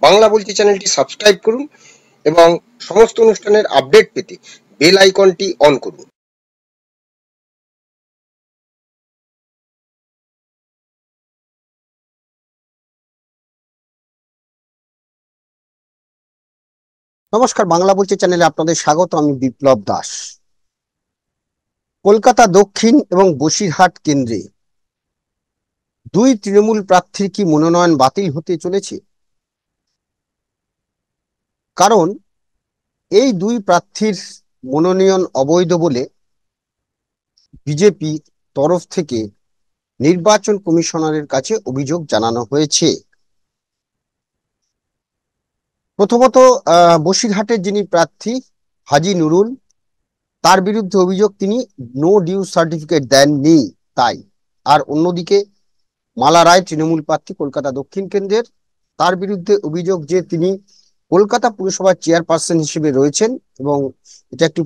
বাংলা বলছি চ্যানেলটি সাবস্ক্রাইব করুন এবং সমস্ত অনুষ্ঠানের আপডেট পেতে বেল আইকনটি অন করুন। নমস্কার, বাংলা বলছি চ্যানেলে আপনাদের স্বাগত। আমি বিপ্লব দাস। কলকাতা দক্ষিণ এবং বসিরহাট কেন্দ্রে দুই তৃণমূল প্রার্থীর কি মনোনয়ন বাতিল হতে চলেছে? কারণ এই দুই প্রার্থীর মনোনয়ন অবৈধ বলে বিজেপি তরফ থেকে নির্বাচন কমিশনারের কাছে অভিযোগ জানানো হয়েছে। প্রথমত, বসিরহাটের যিনি প্রার্থী হাজি নুরুল, তার বিরুদ্ধে অভিযোগ তিনি নো ডিউ সার্টিফিকেট দেননি তাই। আর অন্যদিকে মালা রায় তৃণমূল প্রার্থী কলকাতা দক্ষিণ কেন্দ্রের, তার বিরুদ্ধে অভিযোগ যে তিনি কলকাতা পুরসভার চেয়ারপারসন হিসেবে রয়েছেন এবং এটা একটি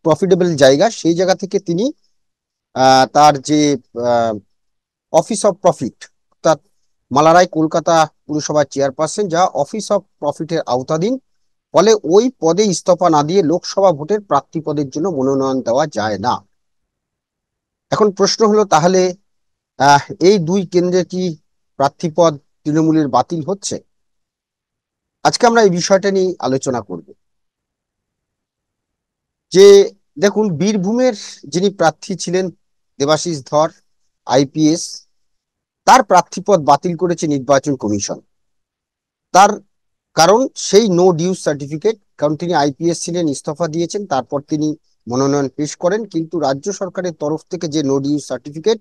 প্রফিটেবল জায়গা, সেই জায়গা থেকে তিনি তার যে অফিস অফ প্রফিট, অর্থাৎ মালারায় কলকাতা পুরসভার চেয়ারপারসন, যা অফিস অফ প্রফিটের আওতাধীন, ফলে ওই পদে ইস্তফা না দিয়ে লোকসভা ভোটের প্রার্থী পদের জন্য মনোনয়ন দেওয়া যায় না। এখন প্রশ্ন হলো, তাহলে এই দুই কেন্দ্রে কি প্রার্থী পদ তৃণমূলের বাতিল হচ্ছে? আজকে আমরা এই বিষয়টা নিয়ে আলোচনা করব। যে দেখুন, বীরভূমের যিনি প্রার্থী ছিলেন দেবাশিস ধর আইপিএস, তার প্রার্থী পদ বাতিল করেছে নির্বাচন কমিশন। তার কারণ সেই নো ডিউ সার্টিফিকেট, কারণ তিনি আইপিএস ছিলেন, ইস্তফা দিয়েছেন, তারপর তিনি মনোনয়ন পেশ করেন, কিন্তু রাজ্য সরকারের তরফ থেকে যে নো ডিউ সার্টিফিকেট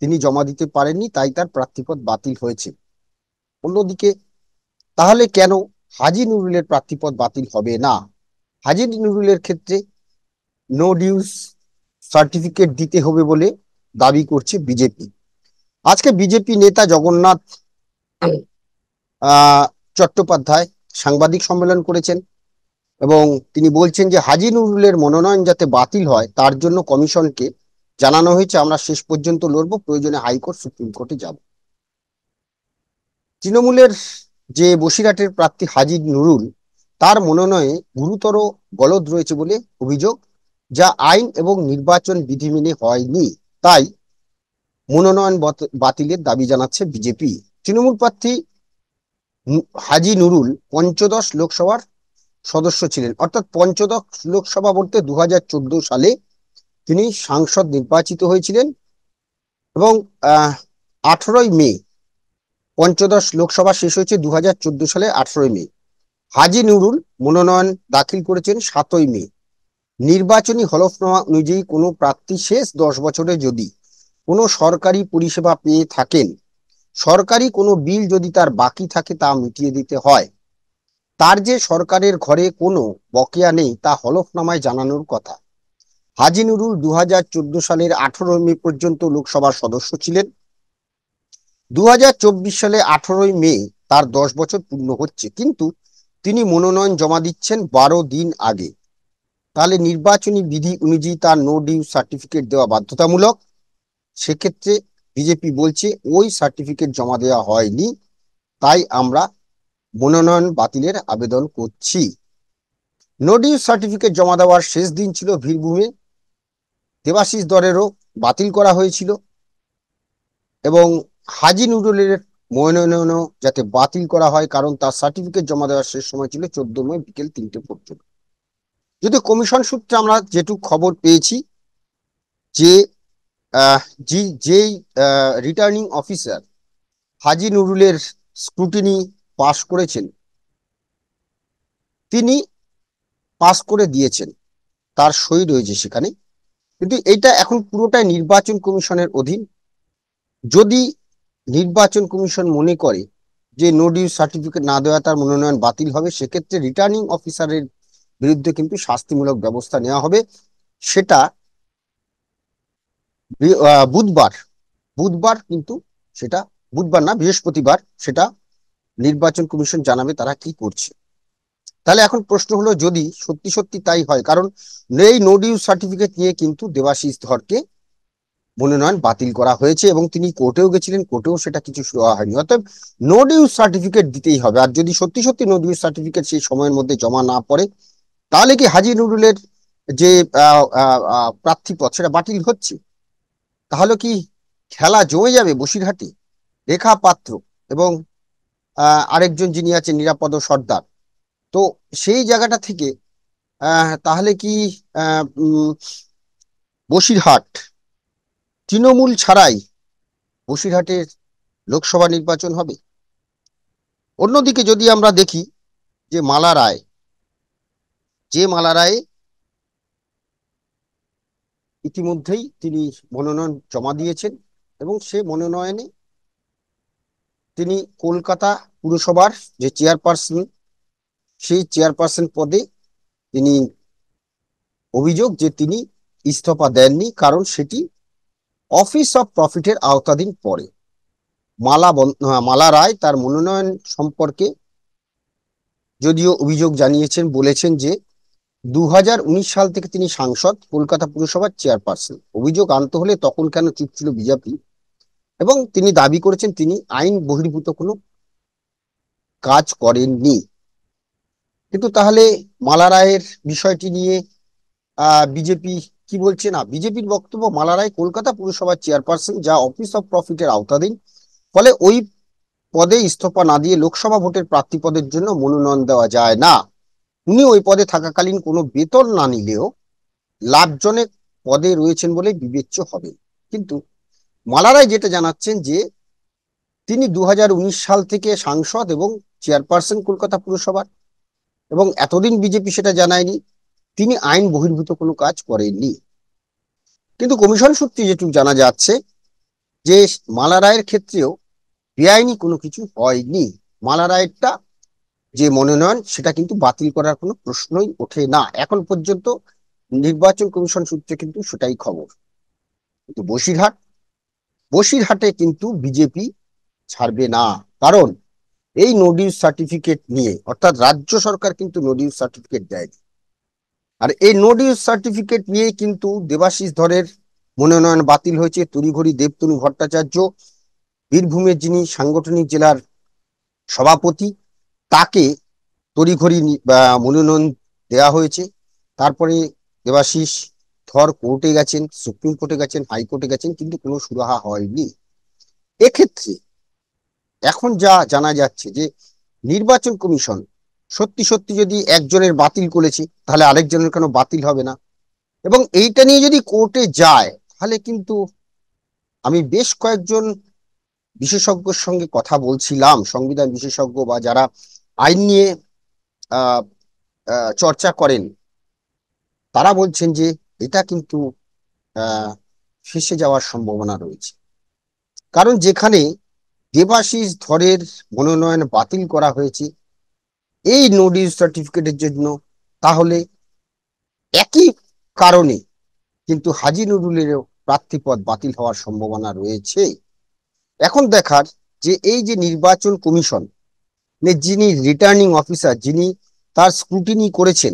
তিনি জমা দিতে পারেননি, তাই তার প্রার্থীপদ বাতিল হয়েছে। অন্যদিকে তাহলে কেন হাজি নুরুলের প্রার্থীপদ বাতিল হবে না? হাজি নুরুলের ক্ষেত্রে নো ডিউ সার্টিফিকেট দিতে হবে বলে দাবি করছে বিজেপি। আজকে বিজেপি নেতা জগন্নাথ চট্টোপাধ্যায় সাংবাদিক সম্মেলন করেছেন এবং তিনি বলছেন যে হাজি নুরুলের মনোনয়ন যাতে বাতিল হয় তার জন্য কমিশনকে জানানো হয়েছে, আমরা শেষ পর্যন্ত লড়বো, প্রয়োজনে হাইকোর্ট সুপ্রিম কোর্টে যাব। তৃণমূলের যে বসিরহাটের প্রার্থী হাজি নুরুল, তার মনোনয়নে গুরুতর গলদ রয়েছে বলে অভিযোগ, যা আইন এবং নির্বাচন বিধি মেনে হয়নি, তাই মনোনয়ন বাতিলের দাবি জানাচ্ছে বিজেপি। তৃণমূল প্রার্থী হাজি নুরুল পঞ্চদশ লোকসভার সদস্য ছিলেন, অর্থাৎ পঞ্চদশ লোকসভা বলতে 2014 সালে তিনি সাংসদ নির্বাচিত হয়েছিলেন এবং 18ই মে, পঞ্চদশ লোকসভা শেষ হয়েছে 2014 সালে 18ই মে। হাজি নুরুল মনোনয়ন দাখিল করেছেন 7ই মে। নির্বাচনী হলফনামা অনুযায়ী কোনো প্রার্থী শেষ 10 বছরে যদি কোনো সরকারি পরিষেবা পেয়ে থাকেন, সরকারি কোনো বিল যদি তার বাকি থাকে, তা মিটিয়ে দিতে হয়। তার যে সরকারের ঘরে কোনো বকেয়া নেই, তা হলফনামায় জানানোর কথা। হাজি নুরুল 2014 সালের 18 মে পর্যন্ত লোকসভার সদস্য ছিলেন। 2024 সালে 18ই মে তার 10 বছর পূর্ণ হচ্ছে, কিন্তু তিনি মনোনয়ন জমা দিচ্ছেন 12 দিন আগে। তাহলে নির্বাচনী বিধি অনুযায়ী তার নো ডিউ সার্টিফিকেট দেওয়া বাধ্যতামূলক। সেক্ষেত্রে বিজেপি বলছে ওই সার্টিফিকেট জমা দেওয়া হয়নি, তাই আমরা মনোনয়ন বাতিলের আবেদন করছি। নো ডিউ সার্টিফিকেট জমা দেওয়ার শেষ দিন ছিল বীরভূমে। দেবাশিস ধরেরও বাতিল করা হয়েছিল এবং হাজি নুরুলের মনোনয়নও যাতে বাতিল করা হয়, কারণ তার সার্টিফিকেট জমা দেওয়ার শেষ সময় ছিল 14 মে বিকেল 3টে পর্যন্ত। যদি কমিশন সূত্রে আমরা যেটুকু খবর পেয়েছি, যে যেই রিটার্নিং অফিসার হাজি নুরুলের স্ক্রুটিনি পাস করেছেন, তিনি পাস করে দিয়েছেন, তার সই রয়েছে সেখানে, কিন্তু এটা এখন পুরোটাই নির্বাচন কমিশনের অধীন। যদি নির্বাচন কমিশন মনে করে যে নো ডিউ সার্টিফিকেট না দেওয়া তার মনোনয়ন বাতিল হবে, সেক্ষেত্রে রিটার্নিং অফিসারের বিরুদ্ধে কিন্তু শাস্তিমূলক ব্যবস্থা নেওয়া হবে। সেটা বুধবার কিন্তু সেটা বুধবার না, বৃহস্পতিবার সেটা নির্বাচন কমিশন জানাবে তারা কি করছে। তাহলে এখন প্রশ্ন হলো, যদি সত্যি সত্যি তাই হয়, কারণ এই নো ডিউ সার্টিফিকেট নিয়ে কিন্তু দেবাশিস ধরকে মনোনয়ন বাতিল করা হয়েছে এবং তিনি কোর্টেও গেছিলেন, কোর্টেও সেটা কিছু শুরু হয়নি। অতএব নো ডিউজ সার্টিফিকেট দিতেই হবে। আর যদি সত্যি সত্যি নো ডিউজ সার্টিফিকেট সেই সময়ের মধ্যে জমা না পড়ে, তাহলে কি হাজী নুরুলের যে প্রার্থীপদ সেটা বাতিল হচ্ছে? তাহলে কি খেলা জমে যাবে বসিরহাটে? রেখা পাত্র এবং আরেকজন যিনি আছেন নিরাপদ সর্দার, তো সেই জায়গাটা থেকে তাহলে কি বসিরহাট তৃণমূল ছাড়াই বসিরহাটের লোকসভা নির্বাচন হবে? অন্যদিকে যদি আমরা দেখি যে মালা রায়, ইতিমধ্যেই তিনি মনোনয়ন জমা দিয়েছেন এবং সে মনোনয়নে তিনি কলকাতা পুরসভার যে চেয়ারপারসন, সেই চেয়ারপারসন পদে তিনি অভিযোগ যে তিনি ইস্তফা দেননি, কারণ সেটি অফিস অফ প্রফিটের আওতাধীন পড়ে। মালা রায় তার মনোনয়ন সম্পর্কে যদিও অভিযোগ জানিয়েছেন, বলেছেন যে 2019 সাল থেকে তিনি সাংসদ, কলকাতা পুরসভার চেয়ারপারসন। অভিযোগ আনতে হলে তখন কেন চুপ ছিল বিজেপি? এবং তিনি দাবি করেছেন তিনি আইন বহির্ভূত কোনো কাজ করেননি। কিন্তু তাহলে মালা রায়ের বিষয়টি নিয়ে বিজেপি কি বলছে? না, বিজেপির বক্তব্য মালা রায় কলকাতা পুরসভার চেয়ারপারসন, যা অফিস অফ প্রফিটের আওতাধীন, ফলে ওই পদে ইস্তফা না দিয়ে লোকসভা ভোটের প্রার্থী পদের জন্য মনোনয়ন দেওয়া যায় না। উনি ওই পদে থাকাকালীন কোনো বেতন না নিলেও লাভজনক পদে রয়েছেন বলে বিবেচ্য হবে। কিন্তু মালা রায় যেটা জানাচ্ছেন যে তিনি 2019 সাল থেকে সাংসদ এবং চেয়ারপারসন কলকাতা পুরসভার, এবং এতদিন বিজেপি সেটা জানায়নি, তিনি আইন বহির্ভূত কোনো কাজ করেননি। কিন্তু কমিশন সূত্রে যেটুকু জানা যাচ্ছে যে মালা রায়ের ক্ষেত্রেও বেআইনি কোনো কিছু হয়নি। মালা রায়েরটা যে মনোনয়ন সেটা কিন্তু বাতিল করার কোনো প্রশ্নই ওঠে না এখন পর্যন্ত। নির্বাচন কমিশন সূত্রে কিন্তু সেটাই খবর। কিন্তু বসিরহাটে কিন্তু বিজেপি ছাড়বে না, কারণ এই নো ডিউজ সার্টিফিকেট নিয়ে, অর্থাৎ রাজ্য সরকার কিন্তু নো ডিউজ সার্টিফিকেট দেয়নি, আর এই নো ডিউজ সার্টিফিকেট নিয়ে কিন্তু দেবাশিস ধরের মনোনয়ন বাতিল হয়েছে। তড়িঘড়ি দেবতনু ভট্টাচার্য, বীরভূমের যিনি সাংগঠনিক জেলার সভাপতি, তাকে তড়িঘড়ি মনোনয়ন দেওয়া হয়েছে। তারপরে দেবাশিস ধর কোর্টে গেছেন, সুপ্রিম কোর্টে গেছেন, হাইকোর্টে গেছেন, কিন্তু কোনো সুরাহা হয়নি। এক্ষেত্রে এখন যা জানা যাচ্ছে যে নির্বাচন কমিশন সত্যি সত্যি যদি একজনের বাতিল করেছে, তাহলে আরেকজনের কেন বাতিল হবে না? এবং এইটা নিয়ে যদি কোর্টে যায়, তাহলে কিন্তু আমি বেশ কয়েকজন বিশেষজ্ঞর সঙ্গে কথা বলছিলাম, সংবিধান বিশেষজ্ঞ বা যারা আইন নিয়ে আহ চর্চা করেন, তারা বলছেন যে এটা কিন্তু আহ ফেঁসে যাওয়ার সম্ভাবনা রয়েছে। কারণ যেখানে দেবাশিস ধরের মনোনয়ন বাতিল করা হয়েছে এই নো ডিউজ সার্টিফিকেটের জন্য, তাহলে একই কারণে কিন্তু হাজী নুরুলেরও প্রার্থীপদ বাতিল হওয়ার সম্ভাবনা রয়েছে। এখন দেখার যে এই যে নির্বাচন কমিশন, যিনি রিটার্নিং অফিসার, যিনি তার স্ক্রুটিনি করেছেন,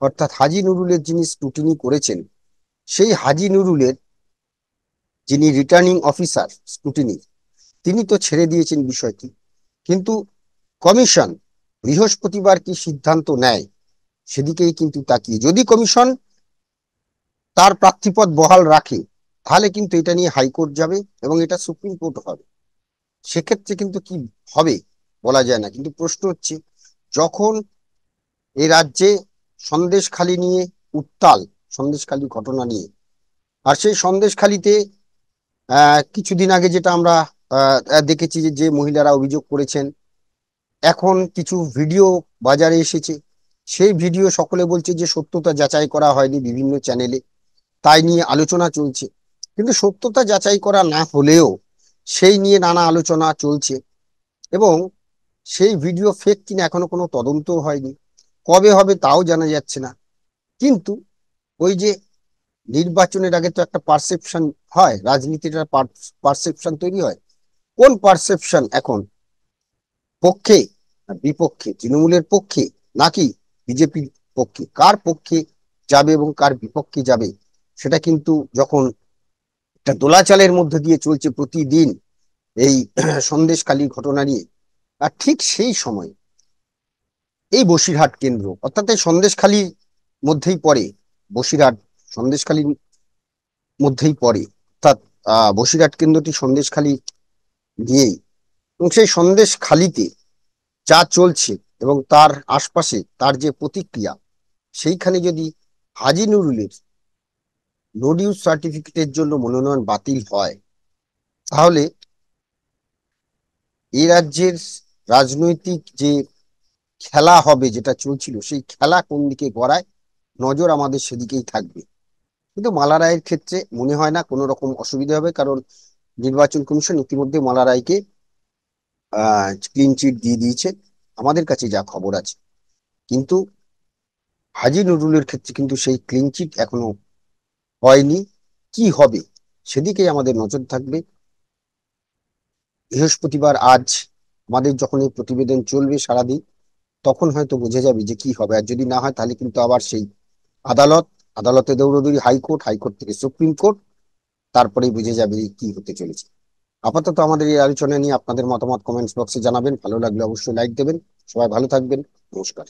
অর্থাৎ হাজী নুরুলের যিনি স্ক্রুটিনি করেছেন, সেই হাজী নুরুলের যিনি রিটার্নিং অফিসার স্ক্রুটিনি, তিনি তো ছেড়ে দিয়েছেন বিষয়টি। কিন্তু কমিশন বৃহস্পতিবার কি সিদ্ধান্ত নেয় সেদিকেই কিন্তু তাকিয়ে। যদি কমিশন তার প্রার্থীপদ বহাল রাখে, তাহলে কিন্তু এটা নিয়ে হাইকোর্ট যাবে এবং এটা সুপ্রিম কোর্ট হবে। সেক্ষেত্রে কিন্তু কি হবে বলা যায় না। কিন্তু প্রশ্ন হচ্ছে, যখন এই রাজ্যে সন্দেশখালি নিয়ে উত্তাল, সন্দেশখালি ঘটনা নিয়ে, আর সেই সন্দেশখালিতে কিছুদিন আগে যেটা আমরা দেখেছি যে মহিলারা অভিযোগ করেছেন, এখন কিছু ভিডিও বাজারে এসেছে, সেই ভিডিও সকলে বলছে যে সত্যতা যাচাই করা হয়নি বিভিন্ন চ্যানেলে, তাই নিয়ে আলোচনা চলছে। কিন্তু সত্যতা যাচাই করা না হলেও সেই নিয়ে নানা আলোচনা চলছে, এবং সেই ভিডিও ফেক কিনা এখনো কোনো তদন্ত হয়নি, কবে হবে তাও জানা যাচ্ছে না। কিন্তু ওই যে নির্বাচনের আগে তো একটা পারসেপশন হয়, রাজনীতির একটা পারসেপশন তৈরি হয়। কোন পারসেপশন এখন পক্ষে না বিপক্ষে, তৃণমূলের পক্ষে নাকি বিজেপির পক্ষে? কার পক্ষে যাবে এবং কার বিপক্ষে যাবে সেটা কিন্তু যখন একটা দোলাচালের মধ্যে দিয়ে চলছে প্রতিদিন এই সন্দেশখালির ঘটনা নিয়ে। আর ঠিক সেই সময় এই বসিরহাট কেন্দ্র অর্থাৎ এই সন্দেশখালির মধ্যেই পড়ে, বসিরহাট সন্দেশখালির মধ্যেই পড়ে, অর্থাৎ বসিরহাট কেন্দ্রটি সন্দেশখালি দিয়েই, এবং সেই সন্দেশখালিতে যা চলছে এবং তার আশপাশে তার যে প্রতিক্রিয়া, সেইখানে যদি হাজী নুরুলের নো ডিউজ সার্টিফিকেটের জন্য মনোনয়ন বাতিল হয়, তাহলে এই রাজ্যের রাজনৈতিক যে খেলা হবে, যেটা চলছিল, সেই খেলা কোন দিকে গড়ায়, নজর আমাদের সেদিকেই থাকবে। কিন্তু মালা রায়ের ক্ষেত্রে মনে হয় না কোনো রকম অসুবিধা হবে, কারণ নির্বাচন কমিশন ইতিমধ্যে মালা রায়কে ক্লিন চিট দিয়ে দিয়েছে, আমাদের কাছে যা খবর আছে। কিন্তু হাজী নুরুলের ক্ষেত্রে কিন্তু সেই ক্লিন চিট এখনো হয়নি। কি হবে সেদিকে আমাদের নজর থাকবে। বৃহস্পতিবার আজ আমাদের যখন এই প্রতিবেদন চলবে সারাদিন, তখন হয়তো বোঝা যাবে যে কি হবে। আর যদি না হয় তাহলে কিন্তু আবার সেই আদালত, আদালতে দৌড়দৌড়ি হাইকোর্ট, হাইকোর্ট থেকে সুপ্রিম কোর্ট, তারপরেই বুঝে যাবে কি হতে চলেছে। আপাতত আমাদের এই আলোচনা নিয়ে আপনাদের মতামত কমেন্টস বক্সে জানাবেন। ভালো লাগলে অবশ্যই লাইক দেবেন। সবাই ভালো থাকবেন। নমস্কার।